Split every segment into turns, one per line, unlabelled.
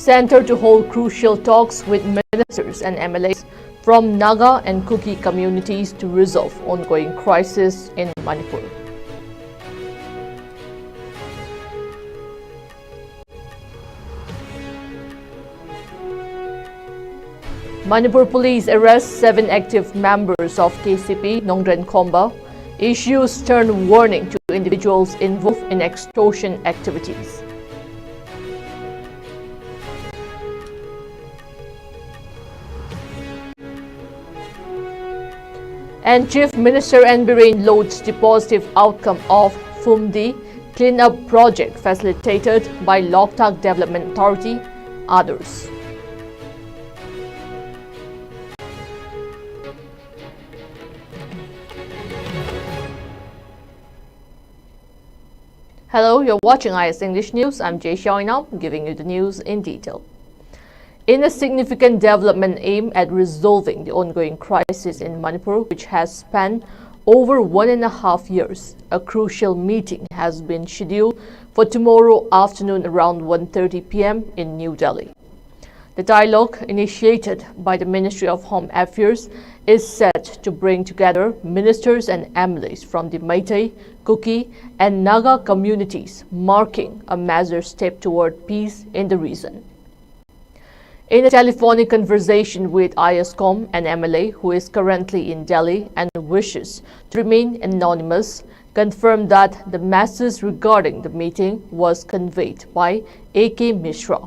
Center to hold crucial talks with ministers and MLAs from Naga and Kuki communities to resolve ongoing crisis in Manipur. Manipur Police arrests 7 active members of KCP Nongren Khomba, issues stern warning to individuals involved in extortion activities. And Chief Minister N. Biren loads the positive outcome of Phumdi cleanup project facilitated by Loktak Development Authority, others. Hello, you're watching IS English News. I'm Jay Xiaoinam, giving you the news in detail. In a significant development aimed at resolving the ongoing crisis in Manipur, which has spanned over 1.5 years, a crucial meeting has been scheduled for tomorrow afternoon around 1:30 p.m. in New Delhi. The dialogue, initiated by the Ministry of Home Affairs, is set to bring together ministers and MLAs from the Meitei, Kuki and Naga communities, marking a major step toward peace in the region. In a telephonic conversation with ISCOM, an MLA who is currently in Delhi and wishes to remain anonymous, confirmed that the message regarding the meeting was conveyed by A.K. Mishra,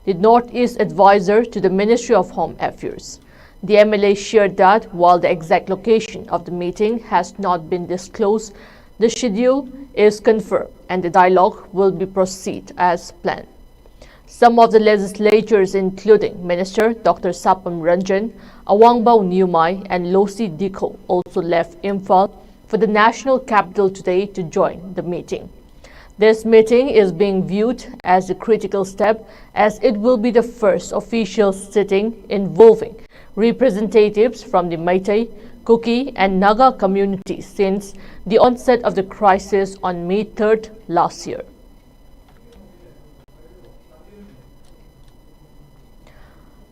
the Northeast Advisor to the Ministry of Home Affairs. The MLA shared that while the exact location of the meeting has not been disclosed, the schedule is confirmed and the dialogue will be proceed as planned. Some of the legislators, including Minister Dr. Sapam Ranjan, Awangbao Nyumai and Losi Dikho, also left Imphal for the national capital today to join the meeting. This meeting is being viewed as a critical step as it will be the first official sitting involving representatives from the Meitei, Kuki and Naga communities since the onset of the crisis on May 3rd last year.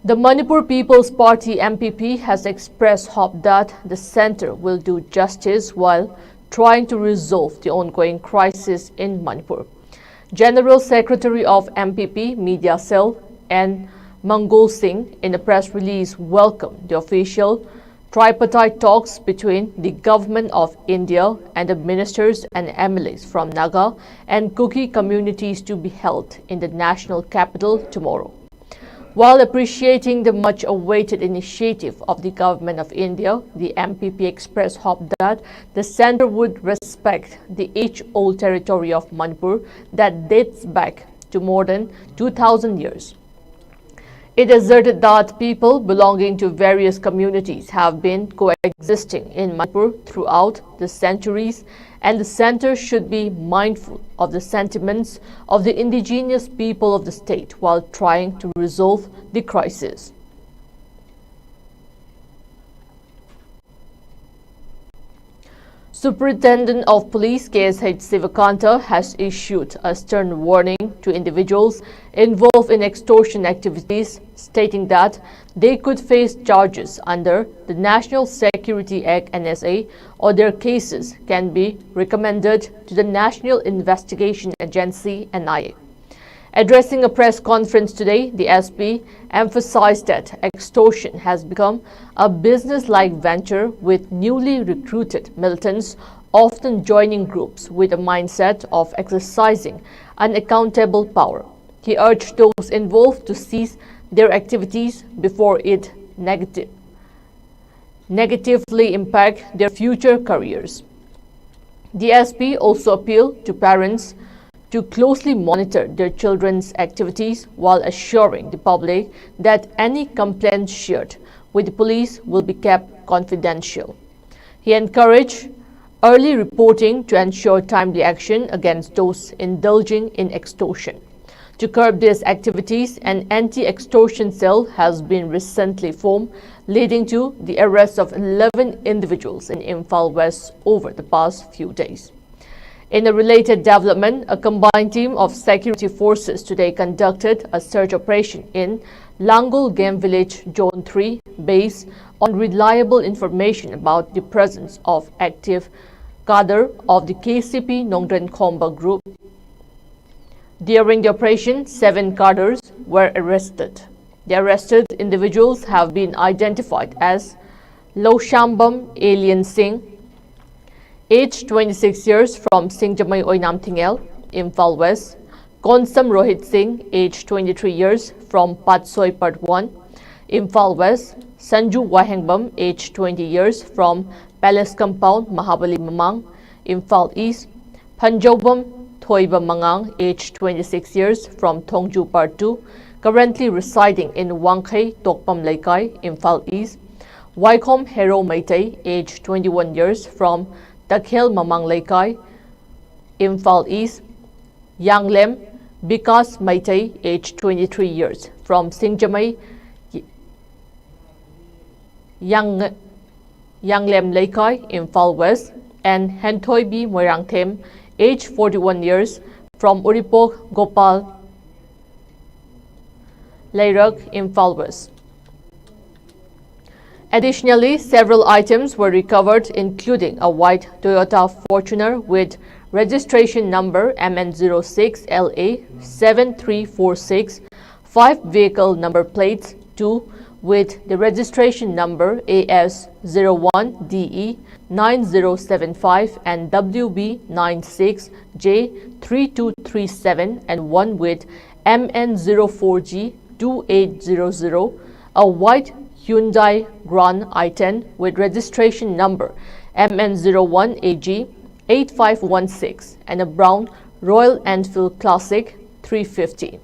The Manipur People's Party MPP has expressed hope that the centre will do justice while trying to resolve the ongoing crisis in Manipur. General Secretary of MPP Media Cell N. Mangol Singh, in a press release, welcomed the official tripartite talks between the Government of India and the ministers and MLAs from Naga and Kuki communities to be held in the national capital tomorrow. While appreciating the much-awaited initiative of the Government of India, the MPP expressed hope that the centre would respect the age-old territory of Manipur that dates back to more than 2,000 years. It asserted that people belonging to various communities have been coexisting in Manipur throughout the centuries, and the centre should be mindful of the sentiments of the indigenous people of the state while trying to resolve the crisis. Superintendent of Police KSH Sivakanta has issued a stern warning to individuals involved in extortion activities, stating that they could face charges under the National Security Act (NSA) or their cases can be recommended to the National Investigation Agency (NIA). Addressing a press conference today, the SP emphasized that extortion has become a business-like venture with newly recruited militants often joining groups with a mindset of exercising unaccountable power. He urged those involved to cease their activities before it negatively impact their future careers. The SP also appealed to parents to closely monitor their children's activities while assuring the public that any complaints shared with the police will be kept confidential. He encouraged early reporting to ensure timely action against those indulging in extortion. To curb these activities, an anti-extortion cell has been recently formed, leading to the arrest of 11 individuals in Imphal West over the past few days. In a related development, a combined team of security forces today conducted a search operation in Langul Game Village Zone 3 based on reliable information about the presence of active cadre of the KCP Nongren Khomba group. During the operation, 7 cadres were arrested. The arrested individuals have been identified as Loshambam Alien Singh, aged 26 years, from Singjamai Oinam Thingel, Imphal West; Konsam Rohit Singh, aged 23 years, from Patsoi Part 1, Imphal West; Sanju Wahengbam, aged 20 years, from Palace Compound, Mahabali Mamang, Imphal East; Panjobam Thoiba Mangang, aged 26 years, from Thongju Part 2, currently residing in Wangkhei, Tokpam Laikai, Imphal East; Waikhom Hero Maitei, aged 21 years, from Takhel Mamang Laikai, Imphal East; Yanglem Bikas Maitei, aged 23 years, from Singjamai, Yanglem Laikai, Imphal West; and Hentoibi Moirangthem, aged 41 years, from Uripok Gopal Lairak, Imphal West. Additionally, several items were recovered, including a white Toyota Fortuner with registration number MN06LA7346, 5 vehicle number plates, 2 with the registration number AS01DE9075 and WB96J3237, and 1 with MN04G2800, a white Hyundai Grand i10 with registration number MN01AG8516, and a brown Royal Enfield Classic 350.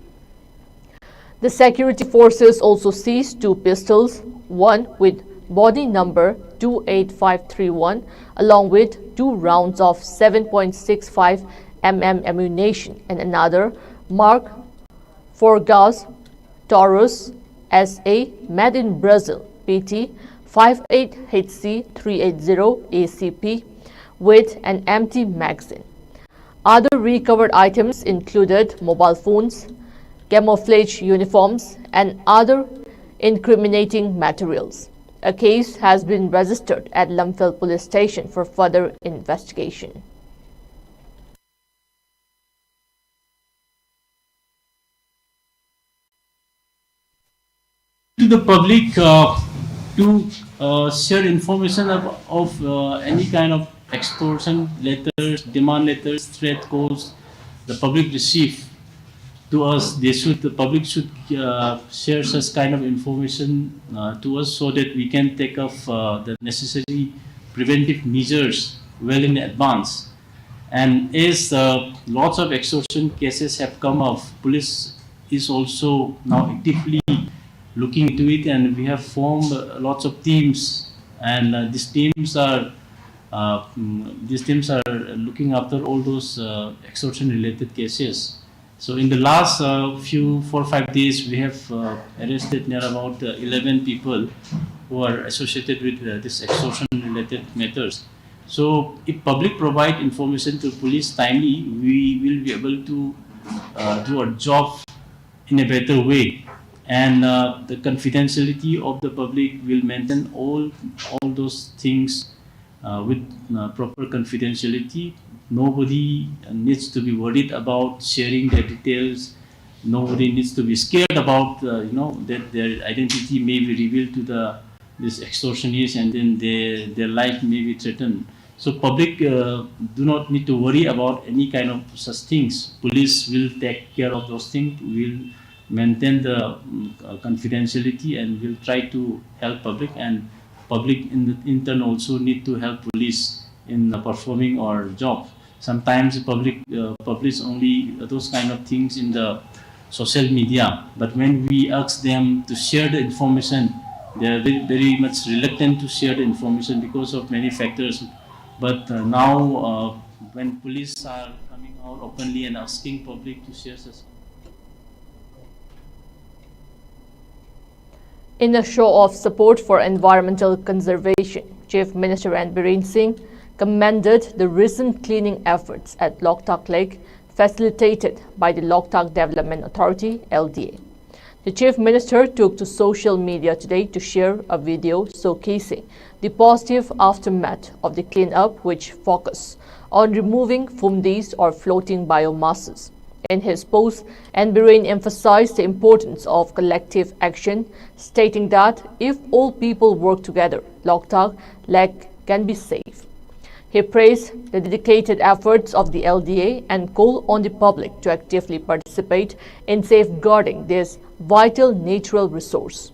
The security forces also seized 2 pistols, one with body number 28531, along with 2 rounds of 7.65 mm ammunition, and another Mark IV Gas Taurus SA made in Brazil PT 58HC380 ACP with an empty magazine. Other recovered items included mobile phones, camouflage uniforms, and other incriminating materials. A case has been registered at Imphal Police Station for further investigation.
To the public to share information of any kind of extortion letters, demand letters, threat calls the public receive to us. The public should share such kind of information to us so that we can take up the necessary preventive measures well in advance. And as lots of extortion cases have come up, police is also now actively looking into it, and we have formed lots of teams, and these teams are looking after all those extortion related cases. So in the last 4 or 5 days, we have arrested near about 11 people who are associated with this extortion related matters. So if public provide information to police timely, we will be able to do our job in a better way. And the confidentiality of the public will maintain all those things with proper confidentiality. Nobody needs to be worried about sharing their details. Nobody needs to be scared about that their identity may be revealed to this extortionist, and then their life may be threatened. So public do not need to worry about any kind of such things. Police will take care of those things. Will maintain the confidentiality, and will try to help public, and public in turn also need to help police in performing our job. Sometimes public publish only those kind of things in the social media, but when we ask them to share the information, they are very, very much reluctant to share the information because of many factors. But now when police are coming out openly and asking public to share such.
In a show of support for environmental conservation, Chief Minister N. Biren Singh commended the recent cleaning efforts at Loktak Lake facilitated by the Loktak Development Authority (LDA). The Chief Minister took to social media today to share a video showcasing the positive aftermath of the cleanup, which focused on removing fumdis or floating biomasses. In his post, N. Biren emphasized the importance of collective action, stating that if all people work together, Loktak Lake can be saved. He praised the dedicated efforts of the LDA and called on the public to actively participate in safeguarding this vital natural resource.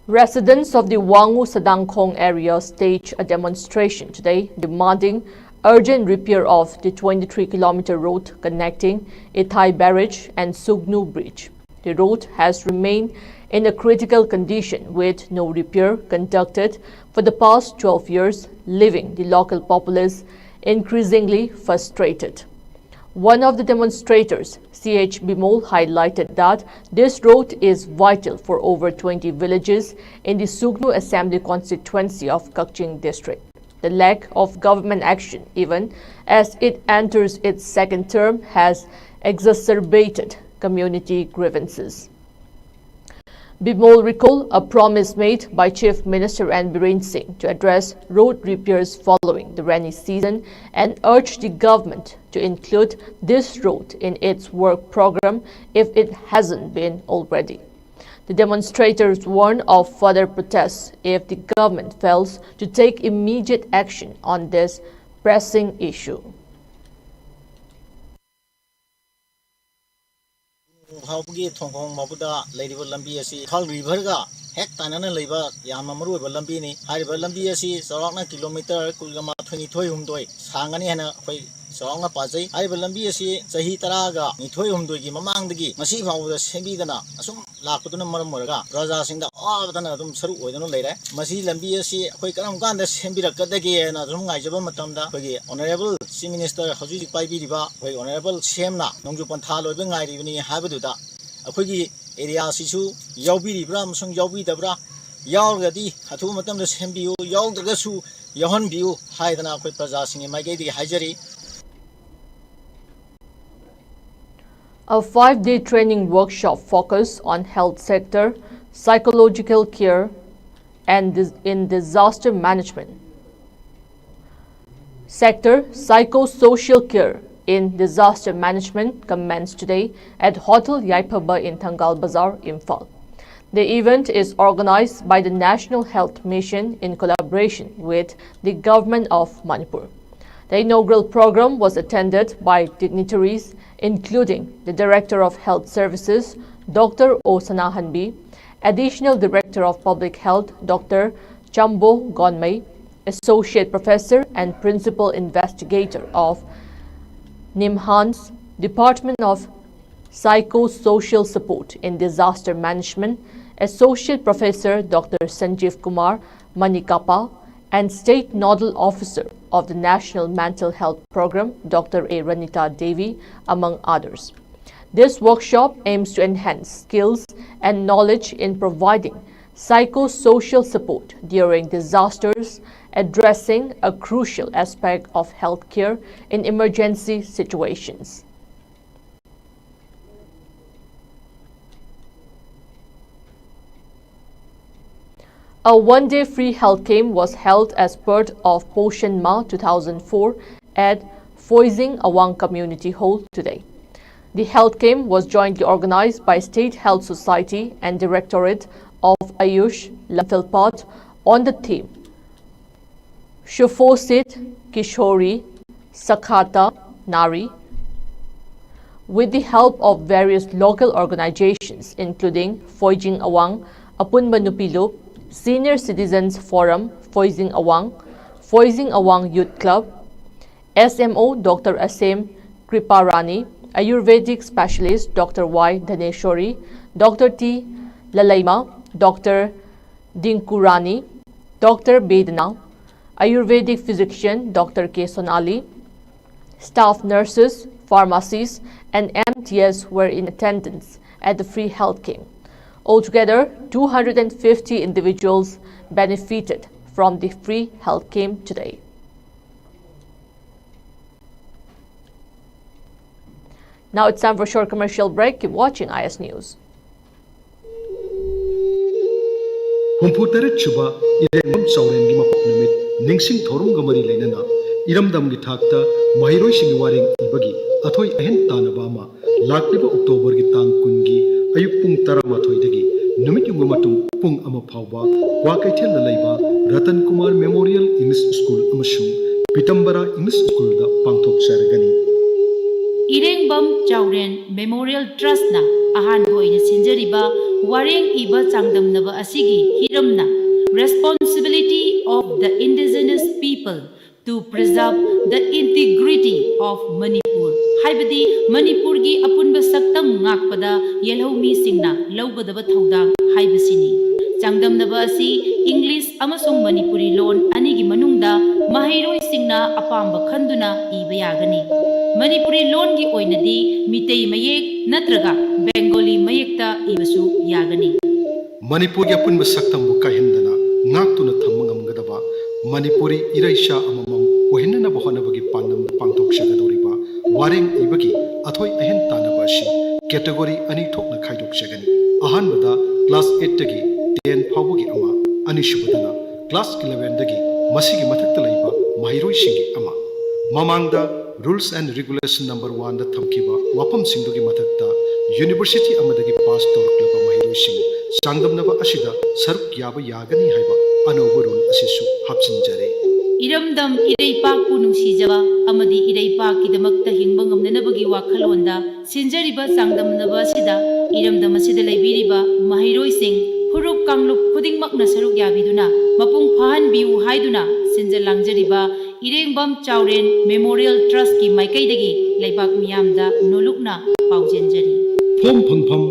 Residents of the Wangu Sadangkhong area staged a demonstration today demanding urgent repair of the 23-kilometer road connecting Ithai Barrage and Sugnu Bridge. The road has remained in a critical condition with no repair conducted for the past 12 years, leaving the local populace increasingly frustrated. One of the demonstrators, C.H. Bimol, highlighted that this road is vital for over 20 villages in the Sugnu Assembly constituency of Kakching district. The lack of government action, even as it enters its second term, has exacerbated community grievances. Bimol recalled a promise made by Chief Minister N. Biren Singh to address road repairs following the rainy season and urged the government to include this road in its work program if it hasn't been already. The demonstrators warned of further protests if the government fails to take immediate action on this pressing issue.
Haugi Thongkong Mabuda, Lady Lambi, Hal Riverga, Hek Tanana Liva, Yamamaru, Lambini, Hariba Lambi, Sarana kilometer, Kulama 22 Umdoi, Sangani, Saranga Pazi, Hariba Lambi, Sahitaraga, Nitoi Umdoi, Mamangdi, Masiva was Sembidana, Asum Lakutuna Maramuraga, Raza Sinda, Avanadum Saru, later, Masi Lambi, Quakeram Ganda, Sembira Kadagi, and Azum Matamda, Honorable Chief Minister Haji Paibiba, Honorable Shemna, Nongupantalo, Bengai, even Habiduda, a quiggy area Sisu, Yobi Bram, some Yobi the Bra, Yalgadi, Hatumatam the Sembu, Yal the Gasu, Yohan View, Haidana Pazasing in my gate, Hajari.
A 5-day training workshop focused on health sector, psychological care, and in disaster management sector, psychosocial care in disaster management commenced today at Hotel Yaipaba in Thangal Bazar, Imphal. The event is organized by the National Health Mission in collaboration with the Government of Manipur. The inaugural program was attended by dignitaries including the Director of Health Services, Dr. O. Sanahanbi, Additional Director of Public Health, Dr. Chambo Gonmei, Associate Professor and Principal Investigator of NIMHANS, Department of Psychosocial Support in Disaster Management, Associate Professor Dr. Sanjeev Kumar Manikappa, and State Nodal Officer of the National Mental Health Program, Dr. A. Ranita Devi, among others. This workshop aims to enhance skills and knowledge in providing psychosocial support during disasters, addressing a crucial aspect of healthcare in emergency situations. A one-day free health camp was held as part of Poshan Ma 2004 at Foizing Awang Community Hall today. The health camp was jointly organized by State Health Society and Directorate of Ayush Lamphilpat on the theme Shufosit Kishori Sakhata Nari, with the help of various local organizations including Foizing Awang, Apun Manupilo, Senior Citizens Forum, Foizing Awang Youth Club, SMO Dr. Asem Kriparani, Ayurvedic Specialist Dr. Y. Dhaneshwari, Dr. T. Lalaima, Dr. Dinkurani, Dr. Bedana, Ayurvedic Physician Dr. K. Sonali, staff nurses, pharmacists, and MTS were in attendance at the free health camp. Altogether, 250 individuals benefited from the free health camp today. Now it's time for a short commercial break. Keep watching IS News.
Humputere chuba irengam sauren gi mapok numit ningsing thorum gamari lenana iramdam gi thakta mahiroi sing waring ibagi athoi ahen tanaba ma lakliba October gi tang kun gi ayuk pung 13 dagi numit yung matung pung ama phawba kwa kaithel la leiba Ratan Kumar Memorial English School amasung Pitambara English School da pangthok sargani
Irengbam Chauren Memorial Trust na ahan boina sinjariba wareng iba changdamnaba asigi hiramna responsibility of the indigenous people to preserve the integrity of Manipur haibadi Manipur gi apunba saktam ngakpada yelhomi singna lawgadaba thaudang haibasini changdamnaba asi English amasung Manipuri loan anigi manungda mahairoi singna apamba khanduna iba yagani Manipuri loan gi oinadi mitei mayek natraga Bengali mayekta ibasu yagani
Manipur ya pun besaktam bukahendana ngaktuna thamangam gadaba Manipuri iraisha amamam ohinna bohana bagi pandam pangthok sagadoriba wareng ibagi athoi ahen tanaba shi category ani thokna khaidok sagani ahanbada class 8 tagi 10 phawagi ama ani shubadana class 11 dagi masigi mathakta laiba mahiroi singi ama mamangda Rules and Regulation number 1 da thamkiba wapam singdugi mathakta University amadagi pass torklaba mahirosing sangdamnaba asida saruk yaba yagani haiba anoba rule asisu hapsinjare
Iramdam Iraipak punungsijaba amadi Iraipak kidamakta hingba ngamnanabagi wakhalonda sinjariba sangdamnaba asida Iramdam asida laibiriba mahiroi sing Huruk Kanglup khudingmakna saruk yabiduna mapung phahan biu haiduna sinjal langjariba Irengbam Chauren Memorial Trust ki maikaidagi laibak miyamda nolukna paujenjari
Phom phangpham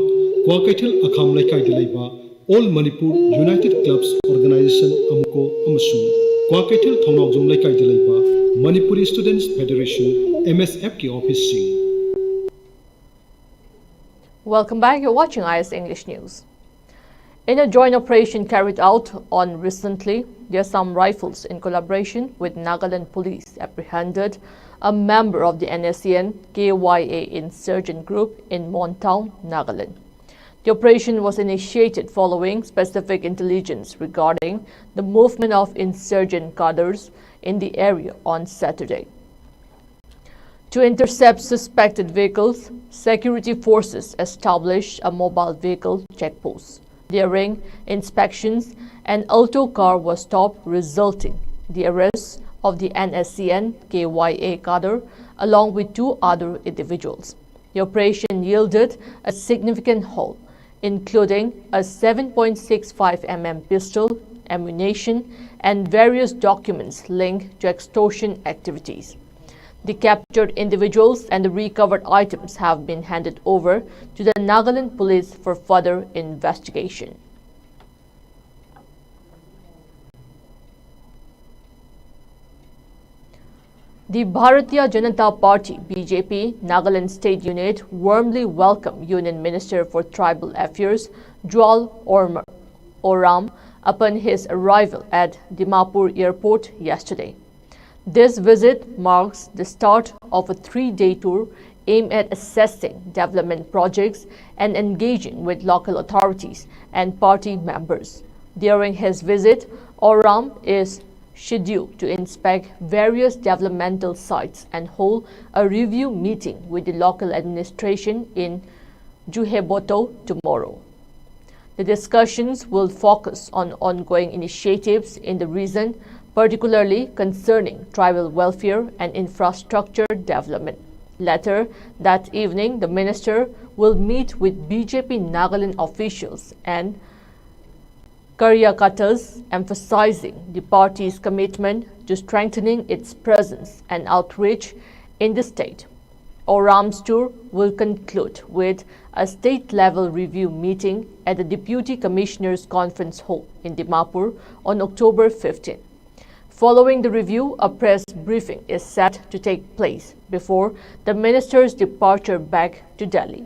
Kwakaithel akham laikai dilaiba All Manipur United Clubs Organization amuko amasung Kwakaithel thongnawjum laikai dilaiba Manipuri Students Federation MSF ki office sing
Welcome back. You're watching IS English News. In a joint operation carried out on recently, the Assam Rifles, in collaboration with Nagaland Police, apprehended a member of the NSCN KYA insurgent group in Montown, Nagaland. The operation was initiated following specific intelligence regarding the movement of insurgent cadres in the area on Saturday. To intercept suspected vehicles, security forces established a mobile vehicle checkpost. During inspections, an Alto car was stopped, resulting in the arrest of the NSCN KYA cadre along with 2 other individuals. The operation yielded a significant haul, including a 7.65 mm pistol, ammunition, and various documents linked to extortion activities. The captured individuals and the recovered items have been handed over to the Nagaland Police for further investigation. The Bharatiya Janata Party (BJP) Nagaland State Unit warmly welcomed Union Minister for Tribal Affairs Jwal Oram upon his arrival at Dimapur Airport yesterday. This visit marks the start of a 3-day tour aimed at assessing development projects and engaging with local authorities and party members. During his visit, Oram is scheduled to inspect various developmental sites and hold a review meeting with the local administration in Juheboto tomorrow. The discussions will focus on ongoing initiatives in the region, particularly concerning tribal welfare and infrastructure development. Later that evening, the minister will meet with BJP Nagaland officials and Karyakatas, emphasizing the party's commitment to strengthening its presence and outreach in the state. Oram's tour will conclude with a state-level review meeting at the Deputy Commissioners Conference Hall in Dimapur on October 15. Following the review, a press briefing is set to take place before the minister's departure back to Delhi.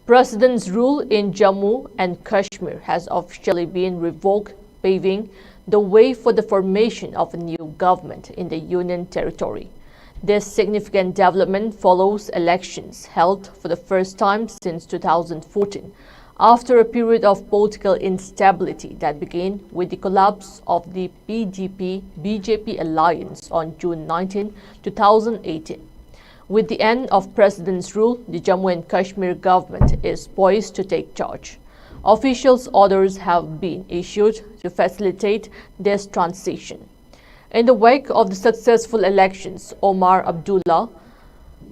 President's rule in Jammu and Kashmir has officially been revoked, paving the way for the formation of a new government in the Union territory. This significant development follows elections held for the first time since 2014, after a period of political instability that began with the collapse of the PDP-BJP alliance on June 19, 2018. With the end of President's rule, the Jammu and Kashmir government is poised to take charge. Officials' orders have been issued to facilitate this transition. In the wake of the successful elections, Omar Abdullah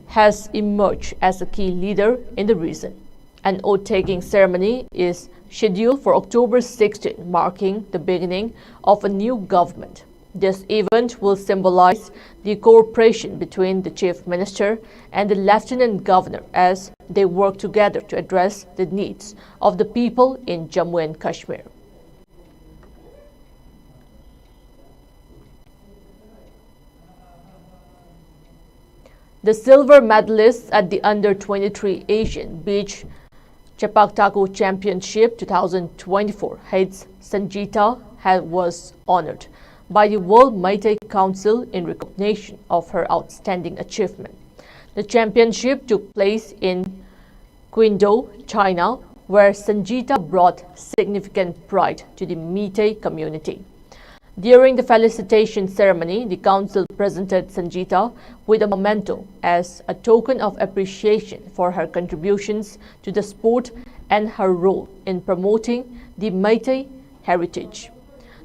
has emerged as a key leader in the region. An oath-taking ceremony is scheduled for October 16, marking the beginning of a new government. This event will symbolize the cooperation between the Chief Minister and the Lieutenant Governor as they work together to address the needs of the people in Jammu and Kashmir. The silver medalist at the Under-23 Asian Beach Chapaktaku Championship 2024, Haids Sanjita, was honored by the World Muay Thai Council in recognition of her outstanding achievement. The championship took place in Qingdao, China, where Sanjita brought significant pride to the Muay Thai community. During the felicitation ceremony, the council presented Sanjita with a memento as a token of appreciation for her contributions to the sport and her role in promoting the Muay Thai heritage.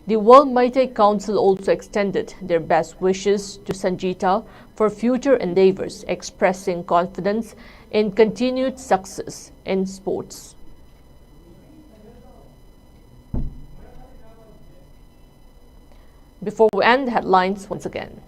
The World Muay Thai Council also extended their best wishes to Sanjita for future endeavors, expressing confidence in continued success in sports. Before we end, the headlines once again.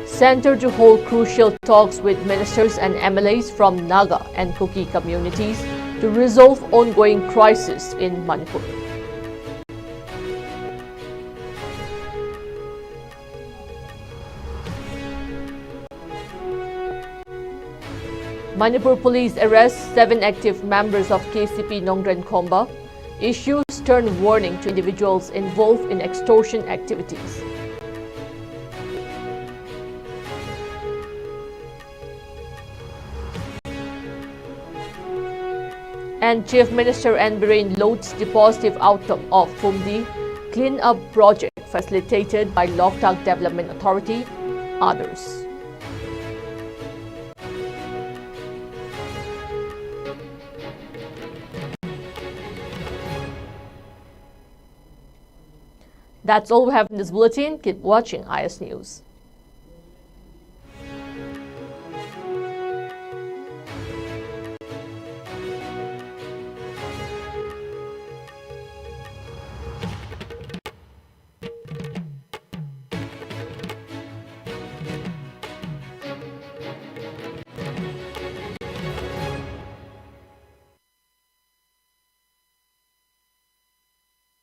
Center to hold crucial talks with ministers and MLAs from Naga and Kuki communities to resolve ongoing crisis in Manipur. Manipur Police arrests 7 active members of KCP Nongren Khomba, issues stern warning to individuals involved in extortion activities. And Chief Minister N. Biren notes the positive outcome of Phumdi clean-up project facilitated by Loktak Development Authority, others. That's all we have in this bulletin. Keep watching IS News.